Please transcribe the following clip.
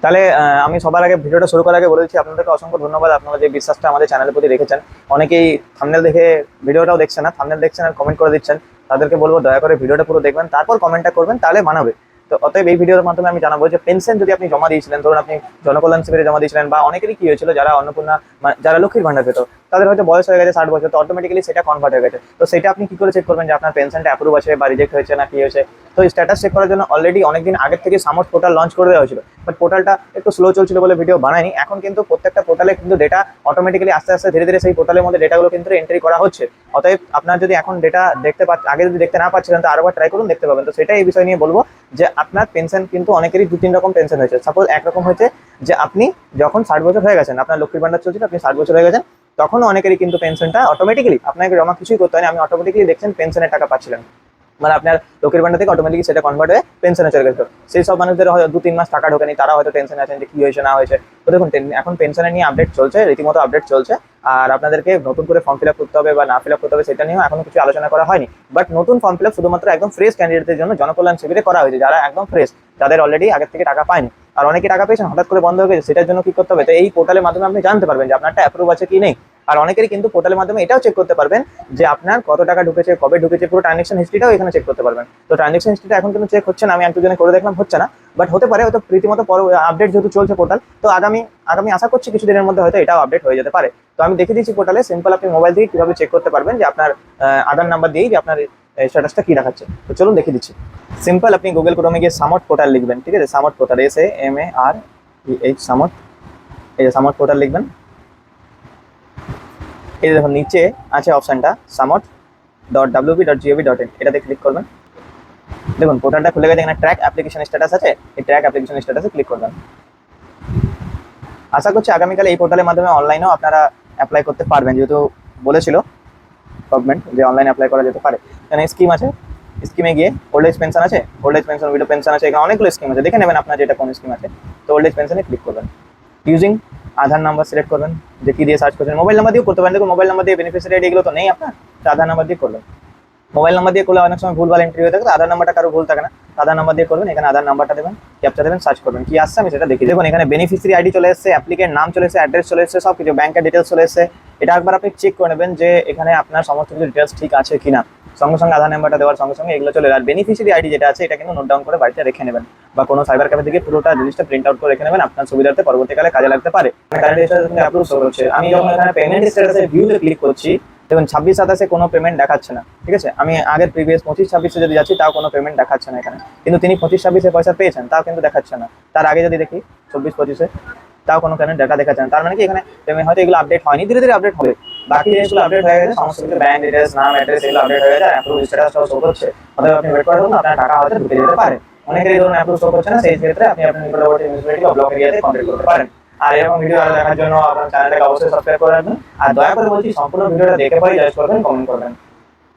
তাহলে আমি সবার আগে ভিডিওটা শুরু করার আগে বলে দিচ্ছি আপনাদেরকে অসংখ্য ধন্যবাদ। আপনারা যে বিশ্বাসটা আমাদের চ্যানেলের প্রতি রেখেছেন, অনেকেই থাম্বনেল দেখে ভিডিওটাও দেখছেন না, থাম্বনেল দেখছেন আর কমেন্ট করে দিচ্ছেন। তাদেরকে বলবো দয়া করে ভিডিওটা পুরো দেখবেন, তারপর কমেন্টটা করবেন, তাহলে মানাবে। তো অতএব এই ভিডিওর মাধ্যমে আমি জানাবো যে পেনশন যদি আপনি জমা দিয়েছিলেন, ধরুন আপনি জনকল্যাণ শিবিরে জমা দিয়েছিলেন, বা অনেকেরই কি হয়েছিল যারা অন্নপূর্ণা যারা লক্ষ্মীর ভান্ডার পেত, তাদের হয়তো বয়স হয়ে গেছে 60 বছর, তো অটোমেটিক্যালি সেটা কনভার্ট হয়ে গেছে। তো সেটা আপনি কি করে চেক করবেন যে আপনার পেনশনটা অ্যাপ্রুভ আছে বা রিজেক্ট হয়েছে না কি হয়েছে? তো স্ট্যাটাস চেক করার জন্য অলরেডি অনেকদিন আগের থেকে সামর্থ পোর্টাল লঞ্চ করে দেওয়া হয়েছিল, বাট পোর্টালটা একটু স্লো চলছিল বলে ভিডিও বানায়নি। এখন কিন্তু প্রত্যেকটা পোর্টালে কিন্তু ডেটা অটোমেটিক্যালি আস্তে আস্তে ধীরে ধীরে সেই পোর্টালের মধ্যে ডেটাগুলো কিন্তু এন্ট্রি করা হচ্ছে। অতএব আপনার যদি এখন ডেটা দেখতে পাচ্ছেন, আগে যদি দেখতে না পাচ্ছিলেন, তো আরেকবার ট্রাই করুন, দেখতে পাবেন। তো সেটাই এই বিষয় নিয়ে বলবো যে আপনার পেনশন কিন্তু অনেকেরই 2-3 রকম পেনশন হয়েছে। সাপোজ একরকম হয়েছে যে আপনি যখন 60 বছর হয়ে গেছেন, আপনার লক্ষ্মীর ভান্ডার চলছিল, আপনি 60 বছর হয়ে গেছেন, তখন অনেকেরই কিন্তু পেনশনটা অটোমেটিক্যালি, আপনাকে জমা কিছুই করতে হয়নি, আপনি অটোমেটিক্যালি দেখছেন পেনশনের টাকা পাচ্ছিলেন। মানে আপনার লক্ষ্মীর ভান্ডার থেকে অটোমেটিক সেটা কনভার্ট হয়ে পেনশনে চলে গেছে। সেই সব মানুষদের হয়তো 2-3 মাস টাকা ঢোকেনি, তারা হয়তো টেনশনে আছেন যে কি হয়েছে না হয়েছে। তো দেখুন, এখন পেনশনের নিয়ে আপডেট চলছে, রীতিমতো আপডেট চলছে। আর আপনাদেরকে নতুন করে ফর্ম ফিল আপ করতে হবে বা না ফিল আপ করতে হবে সেটা নিয়েও এখনো কিছু আলোচনা করা হয়নি। বাট নতুন ফর্ম ফিল আপ শুধুমাত্র একদম ফ্রেশ ক্যান্ডিডেটদের জন্য জনকল্যাণ শিবিরে করা হয়েছে, যারা একদম ফ্রেশ, যাদের অলরেডি আগের থেকে টাকা পায়নি। আর অনেকে টাকা পেয়েছেন, হঠাৎ করে বন্ধ হয়ে গেছে, সেটার জন্য কি করতে হবে? তো এই পোর্টালের মাধ্যমে আপনি জানতে পারবেন যে আপনারটা অ্যাপ্রুভ আছে কি নেই। আর অনেকেরই কিন্তু পোর্টালের মাধ্যমে এটাও চেক করতে পারবেন যে আপনার কত টাকা ঢুকেছে, কবে ঢুকেছে, পুরো ট্রানজেকশন হিস্ট্রিটাও এখানে চেক করতে পারবেন। তো ট্রানজেকশন হিস্ট্রিটা এখন কিন্তু চেক হচ্ছে না, আমি একজনে করে দেখলাম, হচ্ছে না। বাট হতে পারে, হয়তো রীতিমতো আপডেট যেহেতু চলছে পোর্টাল, তো আগামী আগামী আশা করছি কিছুদিনের মধ্যে হয়তো এটাও আপডেট হয়ে যেতে পারে। তো আমি দেখে দিচ্ছি পোর্টালে সিম্পল আপনি মোবাইল দিয়ে কিভাবে চেক করতে পারবেন যে আপনার আধার নাম্বার দিয়েই যে আপনার স্ট্যাটাসটা কি দেখাচ্ছে। তো চলুন দেখে দিচ্ছি। সিম্পল আপনি গুগল ক্রোমে গিয়ে সামর্থ পোর্টাল লিখবেন, ঠিক আছে? সামর্থ পোর্টাল, SAMAREH সামর্থ, এই যে সামর্থ পোর্টাল লিখবেন। এই দেখুন নিচে আছে অপশনটা samarth.wp.gov.in, এটাতে ক্লিক করবেন। দেখুন পোর্টালটা খুলে গেছে, এখানে ট্র্যাক অ্যাপ্লিকেশন স্ট্যাটাস আছে, এই ট্র্যাক অ্যাপ্লিকেশন স্ট্যাটাসে ক্লিক করবেন। আশা করছি আগামীকাল এই পোর্টালের মাধ্যমে অনলাইনেও আপনারা অ্যাপ্লাই করতে পারবেন, যেহেতু বলেছিল গভর্নমেন্ট যে অনলাইনে অ্যাপ্লাই করা যেতে পারে। এখানে স্কিম আছে, স্কিমে গিয়ে ওল্ড এজ পেনশন আছে, old age pension, widow pension আছে, এখানে অনেকগুলো স্কিম আছে, দেখে নেবেন আপনার যেটা কোন স্কিম আছে। তো ওল্ড এজ পেনশনে ক্লিক করবেন। ইউজিং আধার নাম্বার সিলেক্ট করবেন, যে কি দিয়ে সার্চ করছেন। মোবাইল নাম্বার দিয়েও করতে পারেন, দেখুন মোবাইল নাম্বার দিয়ে বেনিফিশিয়ারি আইডি এগুলো তো নেই আপনার, তো আধার নাম্বার দিয়ে করবেন। মোবাইল নাম্বার দিয়ে করলে অনেক সময় ভুলভাল এন্ট্রি হয়ে থাকে, তো আধার নাম্বারটা কারো ভুল থাকে না, আধার নাম্বার দিয়ে করবেন। এখানে আধার নাম্বারটা দেবেন, ক্যাপচা দেবেন, সার্চ করবেন, কি আসছে আমি সেটা দেখি। দেখুন এখানে বেনিফিশিয়ারি আইডি চলে এসেছে, অ্যাপ্লিকেন্ট নাম চলে এসেছে, অ্যাড্রেস চলে এসেছে, সব কিছু ব্যাংকের ডিটেলস চলে এসেছে। এটা একবার আপনি চেক করে নেবেন যে এখানে আপনার সমস্ত কিছু ডিটেলস ঠিক আছে কিনা। সঙ্গে সঙ্গে আধার নাম্বারটা দেওয়ার সঙ্গে সঙ্গে এগুলো চলে। আর বেনিফিশিয়ারি আইডি যেটা আছে, এটা কিন্তু নোট ডাউন করে বাড়িতে রেখে নেবেন, বা কোনো সাইবার ক্যাফে থেকে পুরোটা জিনিসটা প্রিন্ট আউট করে রেখে নেবেন, আপনার সুবিধার্থে পরবর্তীকালে কাজে লাগতে পারে। কারেন্ট স্ট্যাটাস অ্যাপ্রুভ হচ্ছে, আমি যখন এখানে পেমেন্ট স্ট্যাটাসে ভিউতে ক্লিক করছি, দেখুন 26-27 কোনো পেমেন্ট দেখাচ্ছে না, ঠিক আছে? আমি আগের প্রিভিয়াস 25-26 যদি যাচ্ছি, তাও কোনো পেমেন্ট দেখাচ্ছে না এখানে। কিন্তু তিনি 25-26 পয়সা পেয়েছেন, তাও কিন্তু দেখাচ্ছে না। তার আগে যদি দেখি 24-25, তাও কোনো পেমেন্ট ডাটা দেখাচ্ছে না। তার মানে কি এখানে পেমেন্ট, হয়তো এগুলো আপডেট হয়নি, ধীরে ধীরে আপডেট হবে। বাকি জিনিসগুলো আপডেট হয়ে গেছে, সমস্ত কিছু ব্যাংক ডিটেলস, নাম, অ্যাড্রেস এগুলো আপডেট হয়ে গেছে, অ্যাপ্রুভ স্ট্যাটাসটাও শো করছে। অতএব আপনি ওয়েট করে থাকুন, আপনার টাকা হয়তো ঢুকে যেতে পারে। অনেকের এই ধরনের অ্যাপ্রুভ শো করছে না, সেই ক্ষেত্রে আপনি আপনার নিকটবর্তী মিউনিসিপ্যালিটি বা ব্লক এরিয়াতে কন্ট্যাক্ট করতে পারেন। আর এরকম ভিডিও আরো দেখার জন্য আপনার চ্যানেলটাকে অবশ্যই সাবস্ক্রাইব করে রাখবেন। আর দয়া করে বলছি, সম্পূর্ণ ভিডিওটা দেখে পরে জজ করবেন, কমেন্ট করবেন।